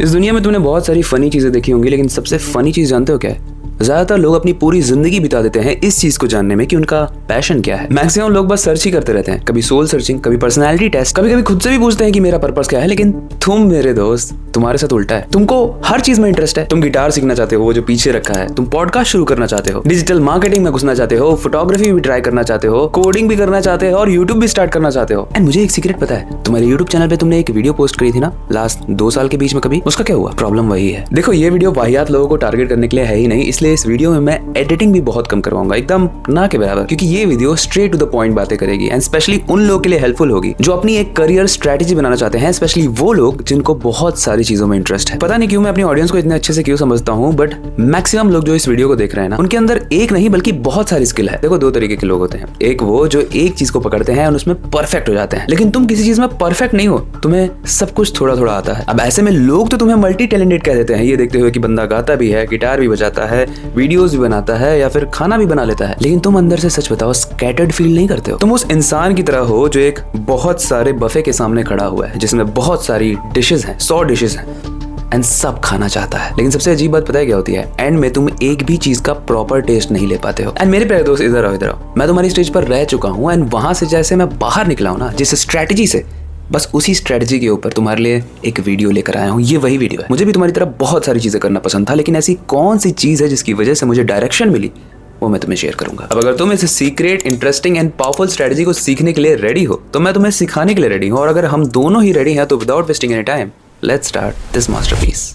इस दुनिया में तुमने बहुत सारी फनी चीजें देखी होंगी, लेकिन सबसे फनी चीज जानते हो क्या है? ज्यादातर लोग अपनी पूरी जिंदगी बिता देते हैं इस चीज को जानने में कि उनका पैशन क्या है। मैक्सिमम लोग बस सर्च ही करते रहते हैं, कभी सोल सर्चिंग, कभी पर्सनालिटी टेस्ट, कभी कभी खुद से भी पूछते हैं कि मेरा पर्पस क्या है। लेकिन तुम मेरे दोस्त, तुम्हारे साथ उल्टा है। तुमको हर चीज में इंटरेस्ट है। तुम गिटार सीखना चाहते हो, वो जो पीछे रखा है, तुम पॉडकास्ट शुरू करना चाहते हो, डिजिटल मार्केटिंग में घुसना चाहते हो, फोटोग्राफी भी ट्राई करना चाहते हो, कोडिंग भी करना चाहते हो और यूट्यूब भी स्टार्ट करना चाहते हो। एंड मुझे एक सीक्रेट पता है, तुम्हारे यूट्यूब चैनल पे तुमने एक वीडियो पोस्ट करी थी ना लास्ट 2 साल के बीच में, कभी उसका क्या हुआ? प्रॉब्लम वही है। देखो, ये वीडियो वाहियात लोगों को टारगेट करने के लिए है ही नहीं, इसलिए इस वीडियो में मैं एडिटिंग भी बहुत कम करवाऊंगा, एकदम ना के बराबर, क्योंकि ये video straight to the point बातें करेगी एंड स्पेशली उन लोगों के लिए हेल्पफुल होगी जो अपनी एक करियर स्ट्रेटेजी बनाना चाहते हैं, स्पेशली वो लोग जिनको बहुत सारी चीजों में इंटरेस्ट है। पता नहीं क्यों मैं अपनी ऑडियंस को इतने अच्छे से क्यों समझता हूँ, बट मैक्सिमम लोग जो इस वीडियो को देख रहे हैं ना, उनके अंदर एक नहीं बल्कि बहुत सारी स्किल है। देखो, 2 तरीके के लोग होते हैं। एक वो जो एक चीज को पकड़ते हैं और उसमें परफेक्ट हो जाते हैं, लेकिन तुम किसी चीज में परफेक्ट नहीं हो, तुम्हें सब कुछ थोड़ा थोड़ा आता है। अब ऐसे में लोग तो तुम्हें मल्टी टैलेंटेड कह देते हैं, ये देखते हुए कि बंदा गाता भी है, गिटार भी बजाता है, वीडियोस भी बनाता है या फिर खाना भी बना लेता है। लेकिन तुम अंदर से सच बताओ, स्कैटर्ड फील नहीं करते हो। तुम उस इंसान की तरह हो जो एक बहुत सारे बफे के सामने खड़ा हुआ है, जिसमें बहुत सारी डिशेस हैं, 100 डिशेस हैं एंड सब खाना चाहता है। लेकिन सबसे अजीब बात पता है क्या होती है? एंड में तुम एक भी चीज का प्रॉपर टेस्ट नहीं ले पाते हो। एंड मेरे प्यारे दोस्त, इधर आओ, इधर आओ। मैं तुम्हारी स्टेज पर रह चुका हूँ एंड वहां से जैसे मैं बाहर निकला हूँ ना, जिस स्ट्रेटेजी से, बस उसी स्ट्रेटजी के ऊपर तुम्हारे लिए एक वीडियो लेकर आया हूँ। ये वही वीडियो है। मुझे भी तुम्हारी तरह बहुत सारी चीजें करना पसंद था, लेकिन ऐसी कौन सी चीज है जिसकी वजह से मुझे डायरेक्शन मिली, वो मैं तुम्हें शेयर करूंगा। अब अगर तुम इस secret, interesting and powerful strategy को सीखने के लिए रेडी हो, तो मैं तुम्हें सिखाने के लिए रेडी हूँ। और अगर हम दोनों ही रेडी हैं, तो without wasting any time, let's start this masterpiece.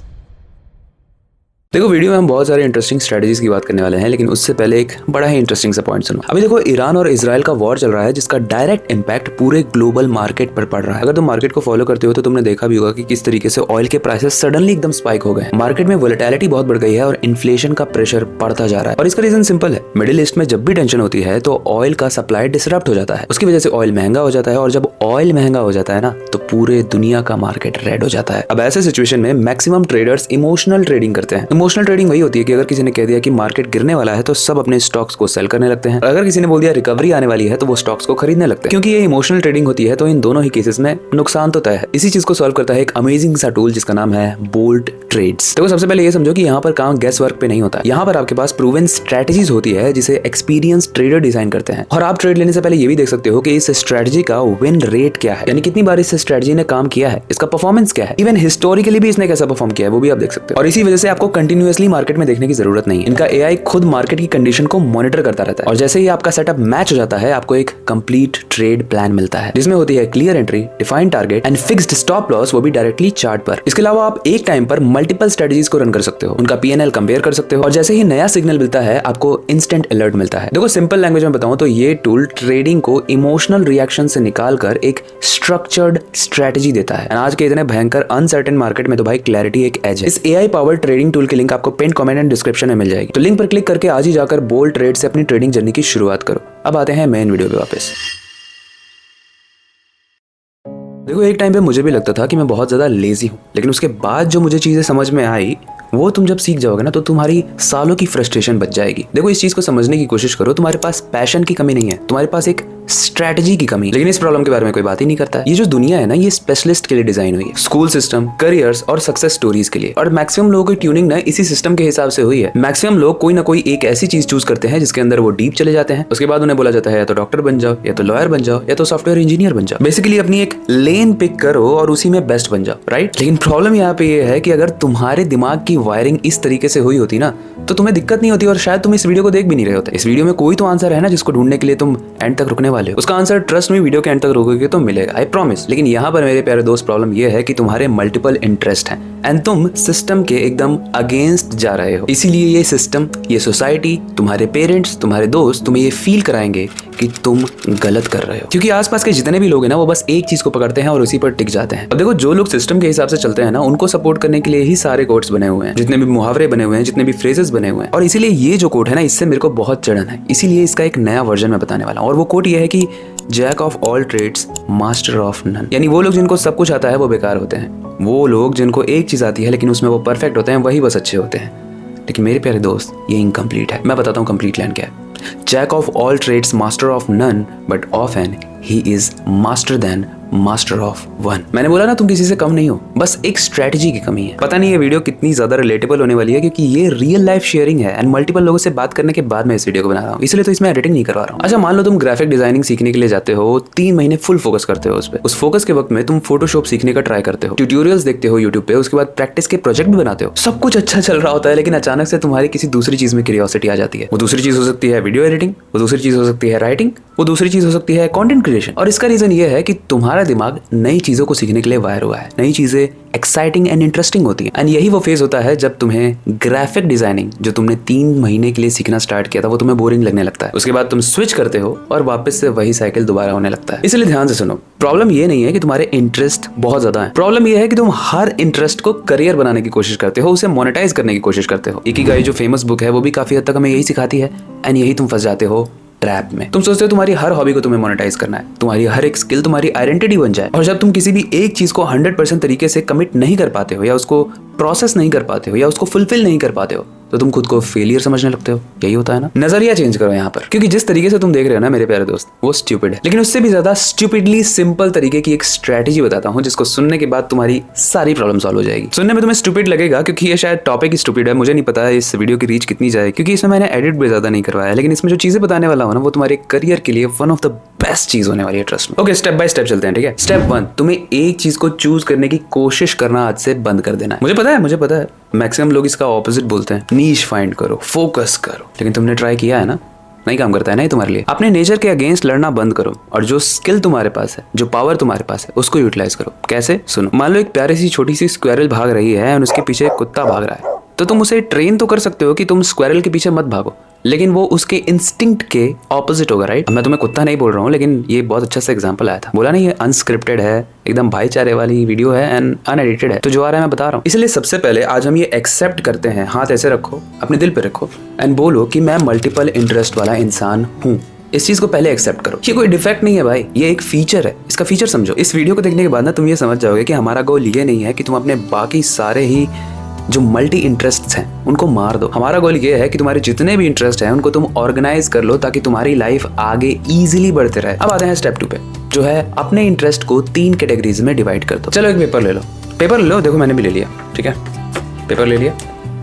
देखो, वीडियो में हम बहुत सारे इंटरेस्टिंग स्ट्रेटजीज की बात करने वाले हैं, लेकिन उससे पहले एक बड़ा ही इंटरेस्टिंग सा पॉइंट सुनो। अभी देखो, ईरान और इजराइल का वॉर चल रहा है, जिसका डायरेक्ट इम्पैक्ट पूरे ग्लोबल मार्केट पर पड़ रहा है। अगर तुम मार्केट को फॉलो करते हो तो तुमने देखा भी होगा कि किस तरीके से ऑयल के प्राइसेस सडनली एकदम स्पाइक हो गए। मार्केट में वोलेटिलिटी बहुत बढ़ गई है और इन्फ्लेशन का प्रेशर बढ़ता जा रहा है। और इसका रीजन सिंपल है, मिडिल ईस्ट में जब भी टेंशन होती है तो ऑयल का सप्लाई डिसरप्ट हो जाता है। उसकी वजह से ऑयल महंगा हो जाता है, और जब ऑयल महंगा हो जाता है ना, तो पूरे दुनिया का मार्केट रेड हो जाता है। अब ऐसे सिचुएशन में मैक्सिमम ट्रेडर्स इमोशनल ट्रेडिंग करते हैं। इमोशनल ट्रेडिंग वही होती है कि अगर किसी ने कह दिया कि मार्केट गिरने वाला है, तो सब अपने स्टॉक्स को सेल करने लगते हैं। अगर किसी ने बोल दिया रिकवरी आने वाली है, तो वो स्टॉक्स को खरीदने लगते हैं। क्योंकि ये इमोशनल ट्रेडिंग होती है, तो इन दोनों ही केसेस में नुकसान तो तय है। इसी चीज को सॉल्व करता है एक अमेजिंग सा टूल जिसका नाम है बोल्ट ट्रेड्स। देखो, सबसे पहले ये समझो कि यहाँ पर काम गैस वर्क पे नहीं होता। यहाँ पर आपके पास प्रूवन स्ट्रेटजीज होती है जिसे एक्सपीरियंस ट्रेडर डिजाइन करते हैं। और आप ट्रेड लेने से पहले ये भी देख सकते हो कि इस स्ट्रेटजी का विन रेट क्या है, यानी कितनी बार इस स्ट्रेटजी ने काम किया है, इसका परफॉर्मेंस क्या है, इवन हिस्टोरिकली भी इसने कैसा परफॉर्म किया है, वो भी आप देख सकते हो। और इसी वजह से आपको कंटिन्यूअसली मार्केट में देखने की जरूरत नहीं। इनका एआई खुद मार्केट की कंडीशन को मॉनिटर करता रहता है, और जैसे ही आपका सेटअप मैच हो जाता है, आपको एक कंप्लीट ट्रेड प्लान मिलता है, जिसमें होती है clear entry, defined target and fixed stop loss, वो भी डायरेक्टली चार्ट पर। इसके अलावा आप एक टाइम पर मल्टीपल स्ट्रेटजीज को रन कर सकते हो, उनका पीएनएल कंपेयर कर सकते हो, और जैसे ही नया सिग्नल मिलता है, आपको इंस्टेंट अलर्ट मिलता है। देखो, सिंपल लैंग्वेज में बताऊं तो ये टूल ट्रेडिंग को इमोशनल रिएक्शन से निकालकर एक स्ट्रक्चर्ड स्ट्रेटजी देता है। आज के इतने भयंकर अनसर्टेन मार्केट में तो भाई क्लैरिटी एक एज है। इस एआई पावर्ड ट्रेडिंग टूल की लिंक आपको पिन कमेंट एंड डिस्क्रिप्शन में मिल जाएगी, तो लिंक पर क्लिक करके आज ही जाकर बोल्ट ट्रेड से अपनी ट्रेडिंग जर्नी की शुरुआत करो। अब आते हैं मेन वीडियो पे वापस। देखो, एक टाइम पे मुझे भी लगता था कि मैं बहुत ज्यादा लेजी हूँ, लेकिन उसके बाद जो मुझे चीजें समझ में आई, वो तुम जब सीख जाओगे ना, तो तुम्हारी सालों की फ्रस्ट्रेशन बच जाएगी। देखो, इस चीज को समझने की कोशिश करो, तुम्हारे पास पैशन की कमी नहीं है, तुम्हारे पास एक स्ट्रेटजी की कमी। लेकिन इस प्रॉब्लम के बारे में कोई बात ही नहीं करता है। ये जो दुनिया है ना, ये स्पेशलिस्ट के लिए डिजाइन हुई है, स्कूल सिस्टम, करियर्स और सक्सेस स्टोरीज के लिए। और मैक्सिमम लोगों की ट्यूनिंग ना इसी सिस्टम के हिसाब से हुई है। मैक्सिमम लोग कोई ना कोई एक ऐसी चीज चूज करते हैं जिसके अंदर वो डीप चले जाते हैं। उसके बाद उन्हें बोला जाता है या तो डॉक्टर बन जाओ, या तो लॉयर बन जाओ, या तो सॉफ्टवेयर इंजीनियर बन जाओ। बेसिकली अपनी एक लेन पिक करो और उसी में बेस्ट बन जाओ, राइट? लेकिन प्रॉब्लम यहाँ पे ये है कि अगर तुम्हारे दिमाग की वायरिंग इस तरीके से हुई होती ना, तो तुम्हें दिक्कत नहीं होती, और शायद तुम इस वीडियो को देख भी नहीं रहे होते। इस वीडियो में कोई तो आंसर है ना जिसको ढूंढने के लिए तुम एंड तक रुकने वाले हो। उसका आंसर ट्रस्ट में वीडियो के एंड तक रुकोगे तो मिलेगा, आई प्रॉमिस। लेकिन यहाँ पर मेरे प्यारे दोस्त, प्रॉब्लम ये है कि तुम्हारे मल्टीपल इंटरेस्ट हैं एंड तुम सिस्टम के एकदम अगेंस्ट जा रहे हो। इसीलिए ये सिस्टम, ये सोसाइटी, तुम्हारे पेरेंट्स, तुम्हारे दोस्त तुम्हें ये फील कराएंगे कि तुम गलत कर रहे हो। क्योंकि आसपास के जितने भी लोग हैं ना, वो बस एक चीज को पकड़ते हैं और उसी पर टिक जाते हैं। अब देखो, जो लोग सिस्टम के हिसाब से चलते हैं ना, उनको सपोर्ट करने के लिए ही सारे कोट्स बने हुए हैं, जितने भी मुहावरे बने हुए हैं, जितने भी फ्रेजेस बने हुए हैं। और इसीलिए ये जो कोट है ना, इससे मेरे को बहुत चिढ़न है। इसीलिए इसका एक नया वर्जन मैं बताने वाला हूँ, और वो कोट ये है कि jack of all trades, master of none. यानी वो लोग जिनको सब कुछ आता है वो बेकार होते हैं। वो लोग जिनको एक चीज आती है लेकिन उसमें वो परफेक्ट होते हैं, वही बस अच्छे होते हैं। लेकिन मेरे प्यारे दोस्त, ये इनकम्प्लीट है। मैं बताता हूँ कंप्लीट लाइन क्या है। Jack of all trades, master of none, but often he is master than master of one. मैंने बोला ना तुम किसी से कम नहीं हो, बस एक स्ट्रेटजी की कमी है। पता नहीं ये वीडियो कितनी ज्यादा रिलेटेबल होने वाली है, क्योंकि ये रियल लाइफ शेयरिंग है एंड मल्टीपल लोगों से बात करने के बाद मैं इस वीडियो को बना रहा हूँ, इसलिए तो इसमें एडिटिंग नहीं करवा रहा हूँ। अच्छा मान लो तुम ग्राफिक डिजाइनिंग सीखने के लिए जाते हो, 3 महीने फुल फोकस करते हो उस पे। उस फोकस के वक्त में तुम फोटोशॉप सीखने का ट्राई करते हो, ट्यूटोरियल्स देखते हो यूट्यूब पे, उसके बाद प्रैक्टिस के प्रोजेक्ट भी बनाते हो, सब कुछ अच्छा चल रहा होता है, लेकिन अचानक से तुम्हारी किसी दूसरी चीज में क्यूरियोसिटी आ जाती है। वो दूसरी चीज हो सकती है वीडियो एडिटिंग, वो दूसरी चीज हो सकती है राइटिंग, वो दूसरी चीज हो सकती है कंटेंट क्रिएशन। और इसका रीजन ये है कि तुम्हारा दिमाग नई चीजों को सीखने के लिए वायर हुआ है। नई चीजें एक्साइटिंग एंड इंटरेस्टिंग होती है, एंड यही वो फेज होता है जब तुम्हें ग्राफिक डिजाइनिंग जो तुमने 3 महीने के लिए सीखना स्टार्ट किया था वो तुम्हें बोरिंग लगने लगता है। उसके बाद तुम स्विच करते हो और वापस से वही साइकिल दोबारा होने लगता है। इसलिए ध्यान से सुनो, प्रॉब्लम ये नहीं है कि तुम्हारे इंटरेस्ट बहुत ज्यादा है, प्रॉब्लम ये है कि तुम हर इंटरेस्ट को करियर बनाने की कोशिश करते हो, उसे मोनेटाइज करने की कोशिश करते हो। इकिगाई जो फेमस बुक है वो भी काफी हद तक हमें यही सिखाती है, एंड यही तुम फंस जाते हो ट्रैप में। तुम सोचते हो तुम्हारी हर हॉबी को तुम्हें मोनेटाइज करना है, तुम्हारी हर एक स्किल तुम्हारी आइडेंटिटी बन जाए, और जब तुम किसी भी एक चीज को 100% तरीके से कमिट नहीं कर पाते हो, या उसको प्रोसेस नहीं कर पाते हो, या उसको फुलफिल नहीं कर पाते हो, तो तुम खुद को फेलियर समझने लगते हो। यही होता है ना। नजरिया चेंज करो यहाँ पर, क्योंकि जिस तरीके से तुम देख रहे हो ना मेरे प्यारे दोस्त, वो स्टूपिड है। लेकिन उससे भी ज्यादा स्टूपिडली सिंपल तरीके की एक स्ट्रेटेजी बताता हूँ, जिसको सुनने के बाद तुम्हारी सारी प्रॉब्लम सॉल्व हो जाएगी। सुनने में तुम्हें स्टूपिड लगेगा क्योंकि ये शायद टॉपिक ही स्टूपिड है, मुझे नहीं पता है इस वीडियो की रीच कितनी जाए, क्योंकि इसमें मैंने एडिट भी ज्यादा नहीं करवाया, लेकिन इसमें जो चीजें बताने वाला हूँ ना वो तुम्हारे करियर के लिए वन ऑफ द बेस्ट चीज होने वाली है, ट्रस्ट में। ओके, स्टेप बाय स्टेप चलते हैं, ठीक है। स्टेप 1, तुम्हें एक चीज को चूज करने की कोशिश करना आज से बंद कर देना है। मुझे पता है मैक्सिमम लोग इसका ऑपोजिट बोलते हैं, नीश फाइंड करो, फोकस करो, लेकिन तुमने ट्राई किया है ना, नहीं काम करता है ना ये तुम्हारे लिए। अपने नेचर के अगेंस्ट लड़ना बंद करो, और जो स्किल तुम्हारे पास है, जो पावर तुम्हारे पास है, उसको यूटिलाइज करो। कैसे? सुनो, मान लो एक प्यारी सी छोटी सी स्क्वायरल भाग रही है और उसके पीछे एक कुत्ता भाग रहा है, तो तुम उसे ट्रेन तो कर सकते हो कि तुम स्क्वायरल के पीछे मत भागो, लेकिन वो उसके इंस्टिंक्ट के ऑपोजिट होगा, राइट? मैं तुम्हें कुत्ता नहीं बोल रहा हूँ, लेकिन ये बहुत अच्छा सा एग्जांपल आया था। बोला नहीं, ये अनस्क्रिप्टेड है, एकदम भाईचारे वाली वीडियो है एंड अनएडिटेड है, तो जो आ रहा है मैं बता रहा हूँ। इसलिए सबसे पहले आज हम ये एक्सेप्ट करते हैं, हाथ ऐसे रखो, अपने दिल पे रखो एंड बोलो कि मैं मल्टीपल इंटरेस्ट वाला इंसान हूँ। इस चीज को पहले एक्सेप्ट करो। ये कोई डिफेक्ट नहीं है भाई, ये एक फीचर है, इसका फीचर समझो। इस वीडियो को देखने के बाद ना तुम ये समझ जाओगे कि हमारा गोल ये नहीं है कि तुम अपने बाकी सारे ही जो मल्टी इंटरेस्ट्स हैं उनको मार दो। हमारा गोल ये है कि तुम्हारे जितने भी इंटरेस्ट हैं उनको तुम ऑर्गेनाइज कर लो, ताकि तुम्हारी लाइफ आगे इजीली बढ़ते रहे। अब आते हैं स्टेप 2 पे, जो है अपने इंटरेस्ट को 3 कैटेगरीज में डिवाइड कर दो। चलो एक पेपर ले लो, देखो मैंने भी ले लिया, ठीक है, पेपर ले लिया।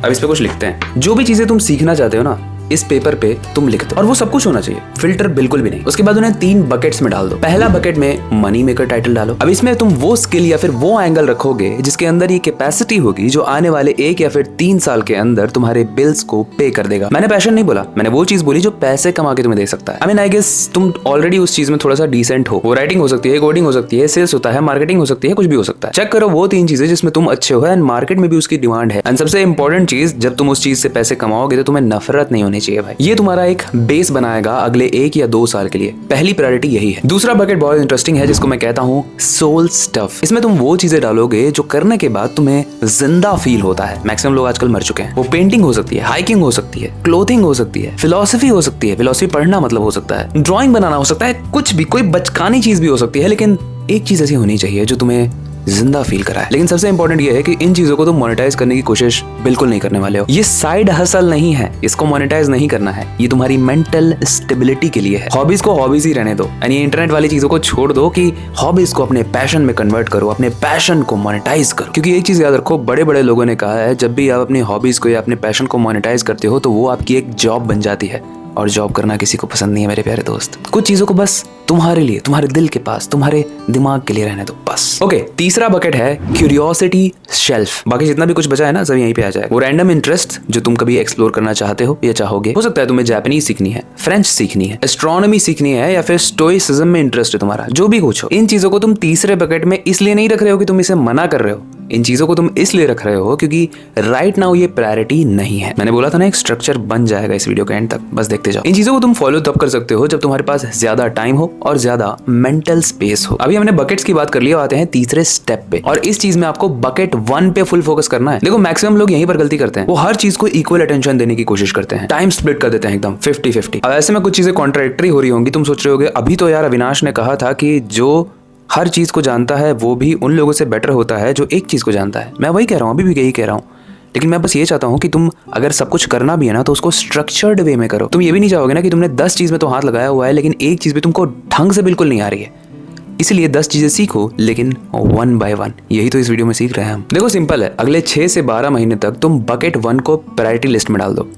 अब इस पे कुछ लिखते हैं। जो भी चीजें तुम सीखना चाहते हो ना, इस पेपर पे तुम लिख दो, और वो सब कुछ होना चाहिए, फिल्टर बिल्कुल भी नहीं। उसके बाद उन्हें 3 बकेट्स में डाल दो। पहला बकेट में मनी मेकर टाइटल डालो। अब इसमें तुम वो स्किल या फिर वो एंगल रखोगे जिसके अंदर ये कैपेसिटी होगी जो आने वाले 1 या फिर 3 साल के अंदर तुम्हारे बिल्स को पे कर देगा। मैंने पैशन नहीं बोला, मैंने वो चीज बोली जो पैसे कमा के तुम्हें दे सकता है। आई मीन आई गेस तुम ऑलरेडी उस चीज में थोड़ा सा डिसेंट हो। वो राइटिंग हो सकती है, कोडिंग हो सकती है, सेल्स होता है, मार्केटिंग हो सकती है, कुछ भी हो सकता है। चेक करो वो 3 चीजें जिसमें तुम अच्छे हो एंड मार्केट में भी उसकी डिमांड है। एंड सबसे इंपॉर्टेंट चीज, जब तुम उस चीज से पैसे कमाओगे तो तुम्हें नफरत नहीं होनी चाहिए भाई। ये तुम्हारा एक बेस बनाएगा अगले 1 या 2 साल के लिए। पहली प्रायोरिटी यही है। दूसरा बकेट बहुत इंटरेस्टिंग है, जिसको मैं कहता हूँ सोल स्टफ। इसमें तुम वो चीजें डालोगे जो करने के बाद तुम्हें जिंदा फील होता है। मैक्सिमम लोग आजकल मर चुके हैं। वो पेंटिंग हो सकती है, हाइकिंग हो सकती है, क्लोथिंग हो सकती है, फिलोसफी हो सकती है, फिलोसफी पढ़ना मतलब हो सकता है, ड्राइंग बनाना हो सकता है, कुछ भी, कोई बचकानी चीज भी हो सकती है, लेकिन एक चीज ऐसी होनी चाहिए जो तुम्हें जिंदा फील कराए। लेकिन सबसे इंपॉर्टेंट ये है कि इन चीजों को तुम मोनेटाइज करने की कोशिश बिल्कुल नहीं करने वाले हो। ये साइड हसल नहीं है, इसको मोनेटाइज नहीं करना है, ये तुम्हारी मेंटल स्टेबिलिटी के लिए है। हॉबीज को हॉबीज ही रहने दो, यानी इंटरनेट वाली चीजों को छोड़ दो कि हॉबीज को अपने पैशन में कन्वर्ट करो, अपने पैशन को मोनेटाइज करो। क्योंकि एक चीज याद रखो, बड़े बड़े लोगों ने कहा है, जब भी आप अपनी हॉबीज को या अपने पैशन को मोनेटाइज करते हो तो वो आपकी एक जॉब बन जाती है, और जॉब करना किसी को पसंद नहीं है मेरे प्यारे दोस्त। कुछ चीजों को बस तुम्हारे लिए, तुम्हारे दिल के पास, तुम्हारे दिमाग के लिए रहने दो बस। ओके, तीसरा बकेट है क्यूरियोसिटी शेल्फ। बाकी जितना भी कुछ बचा है ना, सब यहीं पे आ जाए। वो रैंडम इंटरेस्ट जो तुम कभी एक्सप्लोर करना चाहते हो या चाहोगे। हो सकता है तुम्हें जापानीज सीखनी है, फ्रेंच सीखनी है, एस्ट्रोनॉमी सीखनी है, या फिर स्टोइसिज्म में इंटरेस्ट है तुम्हारा, जो भी कुछ हो। इन चीजों को तुम तीसरे बकेट में इसलिए नहीं रख रहे हो कि तुम इसे मना कर रहे हो, इन चीजों को तुम इसलिए रख रहे हो क्योंकि राइट नाउ ये प्रायोरिटी नहीं है। मैंने बोला था ना, एक स्ट्रक्चर बन जाएगा इस वीडियो के एंड तक, बस देखते जाओ। इन चीजों को तुम फॉलो तब कर सकते हो जब तुम्हारे पास ज्यादा टाइम हो और ज्यादा मेंटल स्पेस हो। अभी हमने बकेट्स की बात कर ली, आते हैं तीसरे स्टेप पे, और इस चीज में आपको बकेट 1 पे फुल फोकस करना है। देखो मैक्सिमम लोग यहीं पर गलती करते हैं, वो हर चीज को इक्वल अटेंशन देने की कोशिश करते हैं, टाइम स्प्लिट कर देते हैं एकदम 50-50। अब ऐसे में कुछ चीजें कॉन्ट्राडिक्टरी हो रही होंगी। तुम सोच रहे होगे, अभी तो यार अविनाश ने कहा था कि जो हर चीज को जानता है वो भी उन लोगों से बेटर होता है जो एक चीज को जानता है। मैं वही कह रहा हूँ, अभी भी यही कह रहा हूँ, लेकिन मैं बस ये चाहता हूँ कि तुम अगर सब कुछ करना भी है ना, तो उसको स्ट्रक्चर्ड वे में करो। तुम ये भी नहीं चाहोगे ना कि तुमने 10 चीज में तो हाथ लगाया हुआ है लेकिन एक चीज भी तुमको ढंग से बिल्कुल नहीं आ रही है। इसलिए 10 चीजें सीखो, लेकिन 1 by 1। यही तो इस वीडियो में सीख रहे हैं हम। देखो सिंपल है, अगले 6 से 12 महीने तक तुम बकेट 1 को प्रायोरिटी लिस्ट में डाल दो।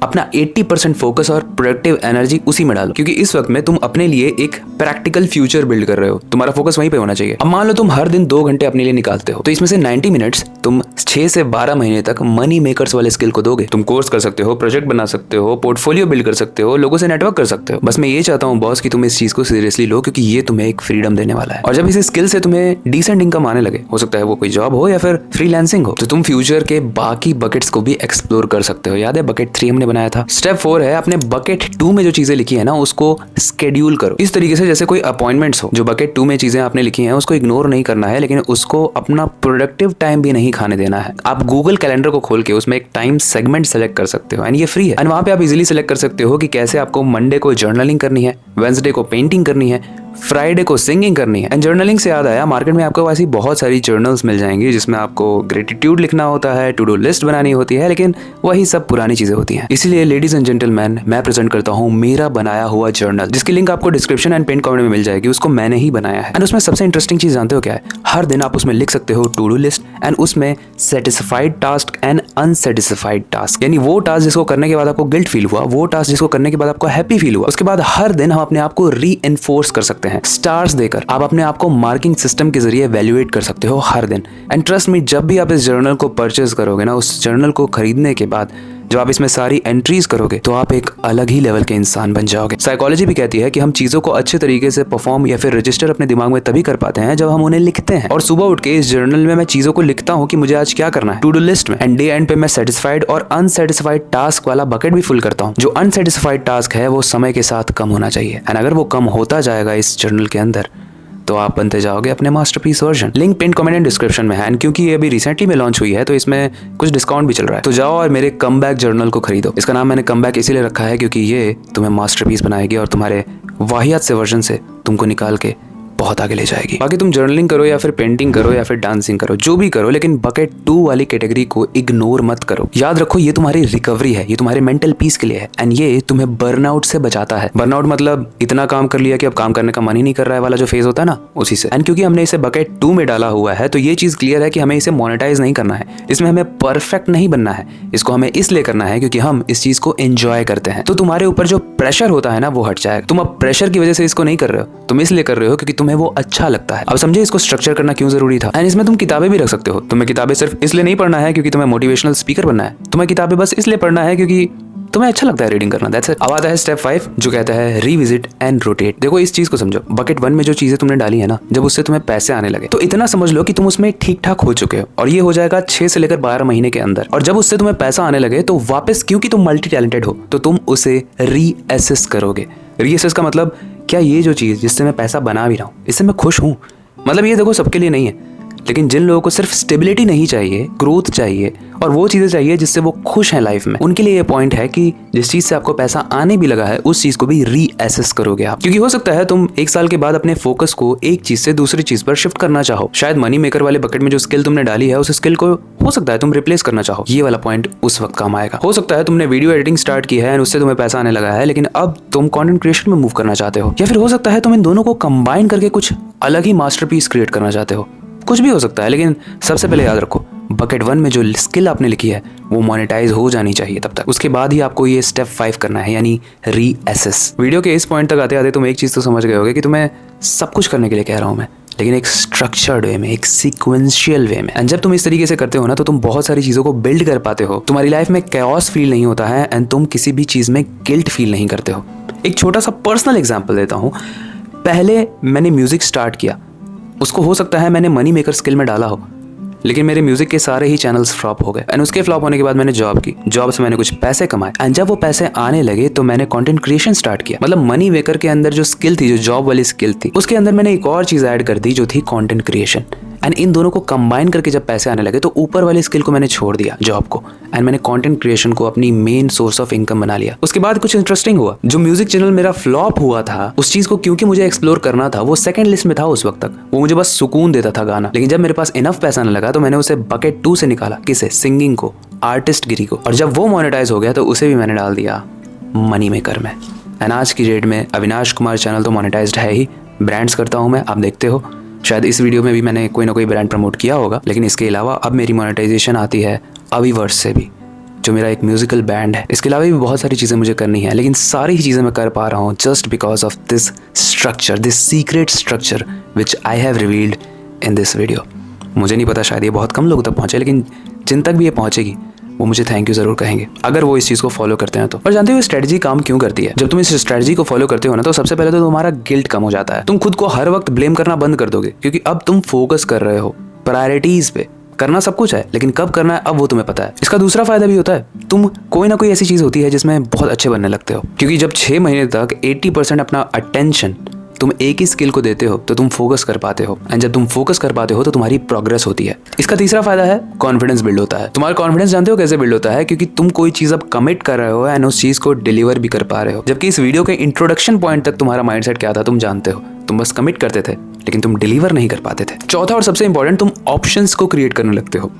अपना 80% फोकस और प्रोडक्टिव एनर्जी उसी में डालो, क्योंकि इस वक्त में तुम अपने लिए एक प्रैक्टिकल फ्यूचर बिल्ड कर रहे हो। तुम्हारा फोकस वहीं पे होना चाहिए। अब मान लो तुम हर दिन 2 घंटे अपने लिए निकालते हो, तो इसमें से 90 मिनट्स तुम 6 से 12 महीने तक मनी मेकर्स वाले स्किल को दोगे। तुम कोर्स कर सकते हो, प्रोजेक्ट बना सकते हो, पोर्टफोलियो बिल्ड कर सकते हो, लोगों से नेटवर्क कर सकते हो। बस मैं ये चाहता हूँ बॉस कि तुम इस चीज को सीरियसली लो, क्योंकि ये तुम्हें एक फ्रीडम देने वाला है। और जब इस स्किल से तुम्हें डिसेंट इनकम आने लगे, हो सकता है वो कोई जॉब हो या फिर फ्रीलांसिंग हो, तो तुम फ्यूचर के बाकी बकेट्स को भी एक्सप्लोर कर सकते हो। याद है बकेट 3 हमने बनाया था। स्टेप 4 है, अपने बकेट 2 में जो चीजें लिखी है ना उसको स्केड्यूल करो। इस तरीके से जैसे कोई अपॉइंटमेंट्स हो। जो बकेट 2 में चीजें आपने लिखी हैं उसको इग्नोर नहीं करना है, लेकिन उसको अपना प्रोडक्टिव टाइम भी नहीं खाने देना है। आप गूगल कैलेंडर को खोल के उसमें एक टाइम सेगमेंट सेलेक्ट कर सकते हो, एंड ये फ्री है। एंड वहां पे आप इजीली सेलेक्ट कर सकते हो कि कैसे आपको मंडे को जर्नलिंग करनी है, वेंसडे को पेंटिंग करनी है, फ्राइडे को सिंगिंग करनी है। एंड जर्नलिंग से याद आया, मार्केट में आपको ऐसी बहुत सारी जर्नल्स मिल जाएंगी जिसमें आपको ग्रेटिट्यूड लिखना होता है, टू डू लिस्ट बनानी होती है, लेकिन वही सब पुरानी चीजें होती हैं। इसीलिए लेडीज एंड जेंटलमैन, मैं प्रेजेंट करता हूँ मेरा बनाया हुआ जर्नल, जिसकी लिंक आपको डिस्क्रिप्शन एंड पिन कमेंट में मिल जाएगी। उसको मैंने ही बनाया है। एंड उसमें सबसे इंटरेस्टिंग चीज जानते हो क्या है? हर दिन आप उसमें लिख सकते हो टू डू लिस्ट, एंड उसमें satisfied task and unsatisfied task, यानी वो टास्क जिसको करने के बाद आपको गिल्ट फील हुआ, वो टास्क जिसको करने के बाद आपको हैप्पी फील हुआ। उसके बाद हर दिन हम अपने आप को री एनफोर्स कर सकते हैं। स्टार्स देकर आप अपने आप को मार्किंग सिस्टम के जरिए वैल्यूएट कर सकते हो हर दिन। एंड ट्रस्ट मी, जब भी आप इस जर्नल को परचेज करोगे ना, उस जर्नल को खरीदने के बाद जब आप इसमें सारी एंट्रीज करोगे तो आप एक अलग ही लेवल के इंसान बन जाओगे। साइकोलॉजी भी कहती है कि हम चीजों को अच्छे तरीके से परफॉर्म या फिर रजिस्टर अपने दिमाग में तभी कर पाते हैं जब हम उन्हें लिखते हैं। और सुबह उठ के इस जर्नल में मैं चीजों को लिखता हूँ कि मुझे आज क्या करना है, टू डू लिस्ट में। एंड डे एंड पे मैं सेटिस्फाइड और अनसेटिस्फाइड टास्क वाला बकेट भी फुल करता हूँ। जो अनसेटिस्फाइड टास्क है वो समय के साथ कम होना चाहिए, एंड अगर वो कम होता जाएगा इस जर्नल के अंदर तो आप बनते जाओगे अपने masterpiece version. Link pin comment and description में है। एंड क्योंकि ये अभी रिसेंटली में लॉन्च हुई है तो इसमें कुछ डिस्काउंट भी चल रहा है, तो जाओ और मेरे कमबैक जर्नल को खरीदो। इसका नाम मैंने कमबैक इसीलिए रखा है क्योंकि ये तुम्हें मास्टरपीस बनाएगी और तुम्हारे वाहियात से वर्जन से तुमको निकाल के बहुत आगे ले जाएगी। बाकी तुम जर्नलिंग करो या फिर पेंटिंग करो या फिर डांसिंग करो, जो भी करो, लेकिन बकेट 2 वाली कैटेगरी को इग्नोर मत करो। याद रखो ये तुम्हारी रिकवरी है, ये तुम्हारे मेंटल पीस के लिए है, एंड ये तुम्हें बर्नआउट से बचाता है। बर्नआउट मतलब इतना काम कर लिया कि अब काम करने का मन ही नहीं कर रहा है वाला जो फेज होता है ना, उसी से। एंड क्योंकि हमने इसे बकेट 2 में डाला हुआ है तो ये चीज क्लियर है कि हमें इसे मोनेटाइज नहीं करना है, इसमें हमें परफेक्ट नहीं बनना है। इसको हमें इसलिए करना है क्योंकि हम इस चीज को एंजॉय करते हैं। तो तुम्हारे ऊपर जो प्रेशर होता है ना वो हट जाएगा। तुम अब प्रेशर की वजह से इसको नहीं कर रहे हो, तुम इसलिए कर रहे हो क्योंकि तुम्हें वो अच्छा लगता है। अब समझे इसको स्ट्रक्चर करना क्यों जरूरी था। एंड इसमें तुम किताबें भी रख सकते हो। तुम्हें किताबें सिर्फ इसलिए नहीं पढ़ना है क्योंकि तुम्हें मोटिवेशनल स्पीकर बनना है, तुम्हें किताबें बस इसलिए पढ़ना है क्योंकि तुम्हें अच्छा लगता है रीडिंग करना। That's it. अब आता है स्टेप 5 जो कहता है रीविजिट एंड रोटेट। देखो इस चीज को समझो, बकेट 1 में जो चीजें तुमने डाली है ना, जब उससे तुम्हें पैसे आने लगे तो इतना समझ लो कि तुम उसमें ठीक ठाक हो चुके हो, और ये हो जाएगा 6 से लेकर 12 महीने के अंदर। और जब उससे तुम्हें पैसा आने लगे तो वापस, क्योंकि तुम मल्टी टैलेंटेड हो, तो तुम उसे रीअसेस करोगे। रीअसेस का मतलब क्या ये जो चीज जिससे मैं पैसा बना भी रहा हूँ इससे मैं खुश हूँ। मतलब ये देखो सबके लिए नहीं है, लेकिन जिन लोगों को सिर्फ स्टेबिलिटी नहीं चाहिए, ग्रोथ चाहिए और वो चीजें चाहिए जिससे वो खुश हैं लाइफ में, उनके लिए ये पॉइंट है कि जिस चीज से आपको पैसा आने भी लगा है उस चीज को भी रीअसेस करोगे आप। क्योंकि हो सकता है तुम 1 साल के बाद अपने फोकस को एक चीज से दूसरी चीज पर शिफ्ट करना चाहो। शायद मनी मेकर वाले बकेट में जो स्किल तुमने डाली है उस स्किल को हो सकता है तुम रिप्लेस करना चाहो। ये वाला पॉइंट उस वक्त काम आएगा। हो सकता है तुमने वीडियो एडिटिंग स्टार्ट की है और उससे तुम्हें पैसा आने लगा है, लेकिन अब तुम कंटेंट क्रिएशन में मूव करना चाहते हो। या फिर हो सकता है तुम इन दोनों को कंबाइन करके कुछ अलग ही मास्टरपीस क्रिएट करना चाहते हो। कुछ भी हो सकता है, लेकिन सबसे पहले याद रखो बकेट 1 में जो स्किल आपने लिखी है वो मोनेटाइज हो जानी चाहिए तब तक। उसके बाद ही आपको ये स्टेप 5 करना है, यानी रीअसेस। वीडियो के इस पॉइंट तक आते आते तुम एक चीज तो समझ गए होगे कि तुम्हें सब कुछ करने के लिए कह रहा हूं मैं, लेकिन एक स्ट्रक्चर्ड वे में, एक सीक्वेंशियल वे में। एंड जब तुम इस तरीके से करते हो ना तो तुम बहुत सारी चीजों को बिल्ड कर पाते हो। तुम्हारी लाइफ में कैओस फील नहीं होता है एंड तुम किसी भी चीज में गिल्ट फील नहीं करते हो। एक छोटा सा पर्सनल एग्जाम्पल देता हूँ। पहले मैंने म्यूजिक स्टार्ट किया, उसको हो सकता है मैंने मनी मेकर स्किल में डाला हो, लेकिन मेरे म्यूजिक के सारे ही चैनल्स फ्लॉप हो गए। एंड उसके फ्लॉप होने के बाद मैंने जॉब की, जॉब से मैंने कुछ पैसे कमाए, एंड जब वो पैसे आने लगे तो मैंने कंटेंट क्रिएशन स्टार्ट किया। मतलब मनी मेकर के अंदर जो स्किल थी, जो जॉब वाली स्किल थी, उसके अंदर मैंने एक और चीज ऐड कर दी जो थी कंटेंट क्रिएशन। एंड इन दोनों को कंबाइन करके जब पैसे आने लगे तो ऊपर वाली स्किल को मैंने छोड़ दिया, जॉब को, एंड मैंने कंटेंट क्रिएशन को अपनी मेन सोर्स ऑफ इनकम बना लिया। उसके बाद कुछ इंटरेस्टिंग हुआ। जो म्यूजिक चैनल मेरा फ्लॉप हुआ था उस चीज को क्योंकि मुझे एक्सप्लोर करना था, वो सेकंड लिस्ट में था उस वक्त तक, वो मुझे बस सुकून देता था गाना। लेकिन जब मेरे पास इनफ पैसा आने लगा तो मैंने उसे बकेट 2 से निकाला। किसे? सिंगिंग को, आर्टिस्ट गिरी को। और जब वो मोनेटाइज हो गया तो उसे भी मैंने डाल दिया मनी मेकर में। एंड आज की डेट में अविनाश कुमार चैनल तो मोनेटाइज्ड है ही, ब्रांड्स करता हूँ मैं, आप देखते हो। शायद इस वीडियो में भी मैंने कोई ना कोई ब्रांड प्रमोट किया होगा, लेकिन इसके अलावा अब मेरी मोनेटाइजेशन आती है अवीवर्स से भी, जो मेरा एक म्यूजिकल बैंड है। इसके अलावा भी बहुत सारी चीज़ें मुझे करनी है, लेकिन सारी ही चीज़ें मैं कर पा रहा हूँ just because of this structure, this secret structure which I have revealed in this video. मुझे नहीं पता, शायद ये बहुत कम लोगों तक पहुँचे, लेकिन जिन तक भी ये पहुँचेगी वो मुझे थैंक यू ज़रूर कहेंगे अगर वो इस चीज़ को फॉलो करते हैं तो। और जानते हो स्ट्रेटजी काम क्यों करती है? जब तुम इस स्ट्रेटजी को फॉलो करते हो ना, तो सबसे पहले तो तुम्हारा गिल्ट कम हो जाता है। तुम खुद को हर वक्त ब्लेम करना बंद कर दोगे, क्योंकि अब तुम फोकस कर रहे हो प्रायोरिटीज पे। करना सब कुछ है, लेकिन कब करना है अब वो तुम्हें पता है। इसका दूसरा फायदा भी होता है, तुम कोई ना कोई ऐसी चीज होती है जिसमें बहुत अच्छे बनने लगते हो, क्योंकि जब 6 महीने तक 80% अपना अटेंशन तुम एक ही स्किल को देते हो तो तुम फोकस कर पाते हो, एंड जब तुम फोकस कर पाते हो तो तुम्हारी प्रोग्रेस होती है। इसका तीसरा फायदा है कॉन्फिडेंस बिल्ड होता है। तुम्हारा कॉन्फिडेंस जानते हो कैसे बिल्ड होता है? क्योंकि तुम कोई चीज अब कमिट कर रहे हो एंड उस चीज को डिलीवर भी कर पा रहे हो। जबकि इस वीडियो के इंट्रोडक्शन पॉइंट तक तुम्हारा माइंडसेट क्या था तुम जानते हो, तुम बस कमिट करते थे लेकिन तुम डिलीवर नहीं कर पाते थे। चौथा और सबसे इंपॉर्टेंट, तुम ऑप्शंस को क्रिएट करने लगते हो।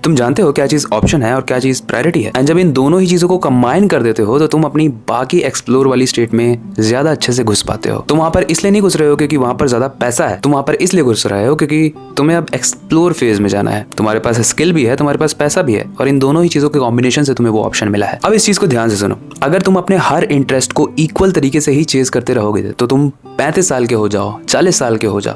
तुम जानते हो क्या चीज ऑप्शन है और क्या चीज प्रायोरिटी है, एंड जब इन दोनों ही चीजों को कंबाइन कर देते हो तो तुम अपनी बाकी एक्सप्लोर वाली स्टेट में ज्यादा अच्छे से घुस पाते हो। तुम वहां पर इसलिए नहीं घुस रहे हो क्योंकि वहां पर ज्यादा पैसा है, तुम वहां पर इसलिए घुस रहे हो क्योंकि तुम्हें अब एक्सप्लोर फेज में जाना है। तुम्हारे पास स्किल भी है, तुम्हारे पास पैसा भी है, और इन दोनों ही चीजों के कॉम्बिनेशन से तुम्हें वो ऑप्शन मिला है। अब इस चीज को ध्यान से सुनो, अगर तुम अपने हर इंटरेस्ट को इक्वल तरीके से ही चेज करते रहोगे तो तुम 35 साल के हो जाओ, 40 साल के हो जाओ,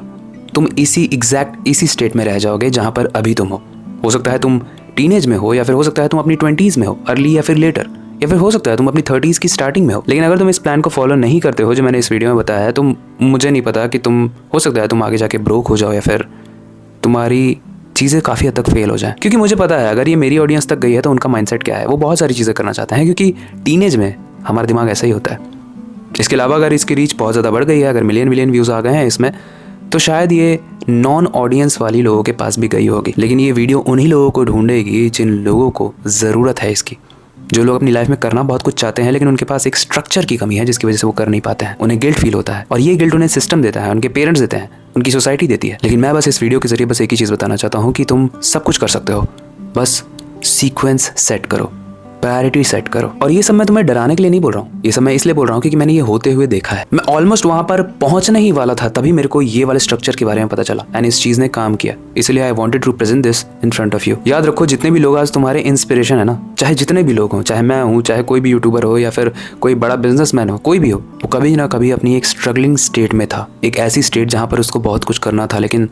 तुम इसी स्टेट में रह जाओगे जहां पर अभी तुम हो सकता है तुम टीनेज में हो, या फिर हो सकता है तुम अपनी 20s में हो, अर्ली या फिर लेटर, या फिर हो सकता है तुम अपनी 30s की स्टार्टिंग में हो। लेकिन अगर तुम इस प्लान को फॉलो नहीं करते हो जो मैंने इस वीडियो में बताया है, तो मुझे नहीं पता कि तुम, हो सकता है तुम आगे जाके ब्रोक हो जाओ या फिर तुम्हारी चीज़ें काफ़ी हद तक फेल हो जाए। क्योंकि मुझे पता है अगर ये मेरी ऑडियंस तक गई है तो उनका माइंडसेट क्या है, वो बहुत सारी चीज़ें करना चाहते हैं, क्योंकि टीनेज में हमारा दिमाग ऐसा ही होता है। इसके अलावा अगर इसकी रीच बहुत ज़्यादा बढ़ गई है, अगर मिलियन व्यूज़ आ गए हैं इसमें, तो शायद ये नॉन ऑडियंस वाली लोगों के पास भी गई होगी। लेकिन ये वीडियो उन्हीं लोगों को ढूंढेगी जिन लोगों को ज़रूरत है इसकी, जो लोग अपनी लाइफ में करना बहुत कुछ चाहते हैं लेकिन उनके पास एक स्ट्रक्चर की कमी है जिसकी वजह से वो कर नहीं पाते हैं। उन्हें गिल्ट फील होता है, और ये गिल्ट उन्हें सिस्टम देता है, उनके पेरेंट्स देते हैं, उनकी सोसाइटी देती है। लेकिन मैं बस इस वीडियो के जरिए बस एक ही चीज़ बताना चाहता हूँ कि तुम सब कुछ कर सकते हो, बस सीक्वेंस सेट करो, प्रायोरिटी सेट करो। और ये सब मैं तुम्हें डराने के लिए नहीं बोल रहा हूँ, ये सब मैं इसलिए बोल रहा हूँ क्योंकि मैंने ये होते हुए देखा है। मैं ऑलमोस्ट वहां पर पहुंचने ही वाला था, तभी मेरे को ये वाले स्ट्रक्चर के बारे में पता चला एंड इस चीज ने काम किया, इसलिए I wanted to present this in front of you. याद रखो, जितने भी लोग आज तुम्हारे इंस्पिरेशन है ना, चाहे जितने भी लोग हों, चाहे मैं हूँ, चाहे कोई भी यूट्यूबर हो या फिर कोई बड़ा बिजनेसमैन हो, कोई भी हो, वो कभी ना कभी अपनी एक स्ट्रगलिंग स्टेट में था, एक ऐसी स्टेट जहाँ पर उसको बहुत कुछ करना था, लेकिन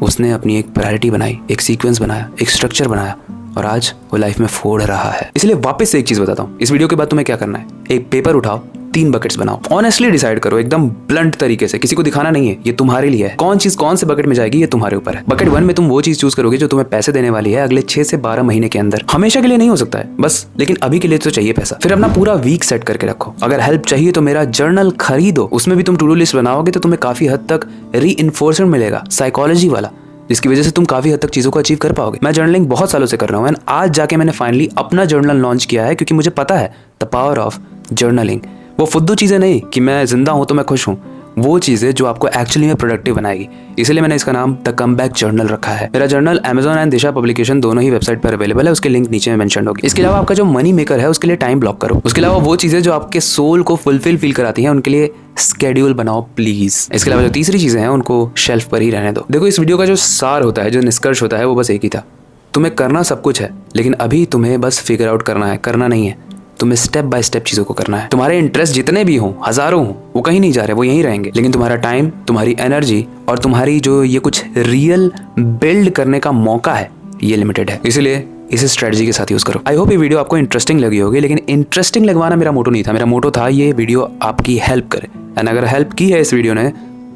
उसने अपनी एक प्रायोरिटी बनाई, एक सीक्वेंस बनाया, एक स्ट्रक्चर बनाया, और आज वो लाइफ में फोड़ रहा है। इसलिए वापस से एक चीज बताता हूँ, इस वीडियो के बाद तुम्हें क्या करना है, एक पेपर उठाओ, 3 बकेट्स बनाओ, ऑनेस्टली डिसाइड करो, एकदम ब्लंट तरीके से, किसी को दिखाना नहीं है, ये तुम्हारे लिए है। कौन चीज कौन से बकेट में जाएगी ये तुम्हारे ऊपर है। बकेट 1 में तुम वो चीज चूज करोगे जो तुम्हें पैसे देने वाली है अगले 6 से 12 महीने के अंदर। हमेशा के लिए नहीं हो सकता है बस, लेकिन अभी के लिए तो चाहिए पैसा। फिर अपना पूरा वीक सेट करके रखो। अगर हेल्प चाहिए तो मेरा जर्नल खरीदो, उसमें भी तुम टू डू लिस्ट बनाओगे तो तुम्हें काफी हद तक रीइंफोर्समेंट मिलेगा, साइकोलॉजी वाला, जिसकी वजह से तुम काफी हद तक चीजों को अचीव कर पाओगे। मैं जर्नलिंग बहुत सालों से कर रहा हूँ एंड आज जाके मैंने फाइनली अपना जर्नल लॉन्च किया है, क्योंकि मुझे पता है द पावर ऑफ जर्नलिंग। वो फुद्दू चीजें नहीं कि मैं जिंदा हूं तो मैं खुश हूं, वो चीजें जो आपको एक्चुअली में प्रोडक्टिव बनाएगी। इसलिए मैंने इसका नाम द कमबैक जर्नल रखा है। मेरा journal Amazon and Disha publication दोनों ही वेबसाइट पर अवेलेबल है, उसके लिंक नीचे में मेंशन होगी। इसके अलावा आपका जो मनी मेकर है उसके लिए टाइम ब्लॉक करो। उसके अलावा वो चीजें जो आपके सोल को फुलफिल फील कराती हैं उनके लिए स्केड्यूल बनाओ प्लीज। इसके अलावा जो तीसरी चीजें हैं उनको शेल्फ पर ही रहने दो। देखो, इस वीडियो का जो सार होता है, जो निष्कर्ष होता है, वो बस एक ही था, तुम्हें करना सब कुछ है, लेकिन अभी तुम्हें बस फिगर आउट करना है, करना नहीं है, तुम्हें स्टेप बाय स्टेप चीजों को करना है। तुम्हारे इंटरेस्ट जितने भी हों, हजारों हों, वो कहीं नहीं जा रहे, वो यहीं रहेंगे, लेकिन तुम्हारा टाइम, तुम्हारी एनर्जी और तुम्हारी जो ये कुछ रियल बिल्ड करने का मौका है, ये लिमिटेड है। इसलिए इसे स्ट्रेटजी के साथ यूज करो। आई होप ये वीडियो आपको इंटरेस्टिंग लगी होगी, लेकिन इंटरेस्टिंग लगवाना मेरा मोटो नहीं था। मेरा मोटो था ये वीडियो आपकी हेल्प करे, एंड अगर हेल्प की है इस वीडियो ने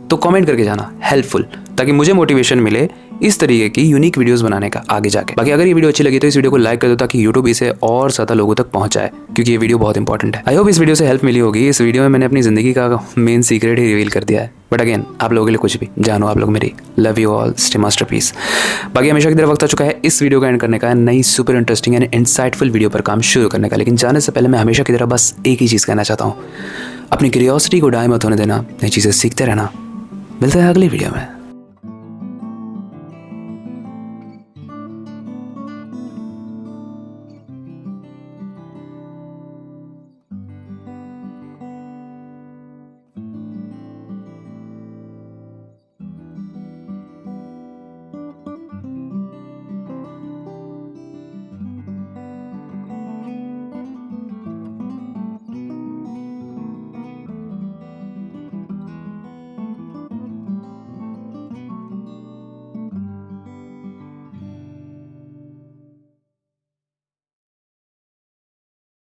तो कमेंट करके जाना हेल्पफुल, ताकि मुझे मोटिवेशन मिले इस तरीके की यूनिक वीडियोस बनाने का आगे जाके। बाकी अगर ये वीडियो अच्छी लगी तो इस वीडियो को लाइक कर दो, ताकि यूट्यूब इसे और ज्यादा लोगों तक पहुंचाए, क्योंकि ये वीडियो बहुत इंपॉर्टेंट है। आई होप इस वीडियो से हेल्प मिली होगी। इस वीडियो में मैंने अपनी जिंदगी का मेन सीक्रेट ही रिवील कर दिया है, बट अगेन आप लोगों के लिए कुछ भी जानो, आप लोग मेरी। Love you all, stay masterpiece. बाकी हमेशा की तरह वक्त आ चुका है इस वीडियो का एंड करने का, नई super interesting and insightful video पर काम शुरू करने का। लेकिन जाने से पहले मैं हमेशा की तरह बस एक ही चीज़ कहना चाहता हूँ, अपनी क्यूरियोसिटी को डाई मत होने देना, नई चीज़ें सीखते रहना। मिलते हैं अगली वीडियो में।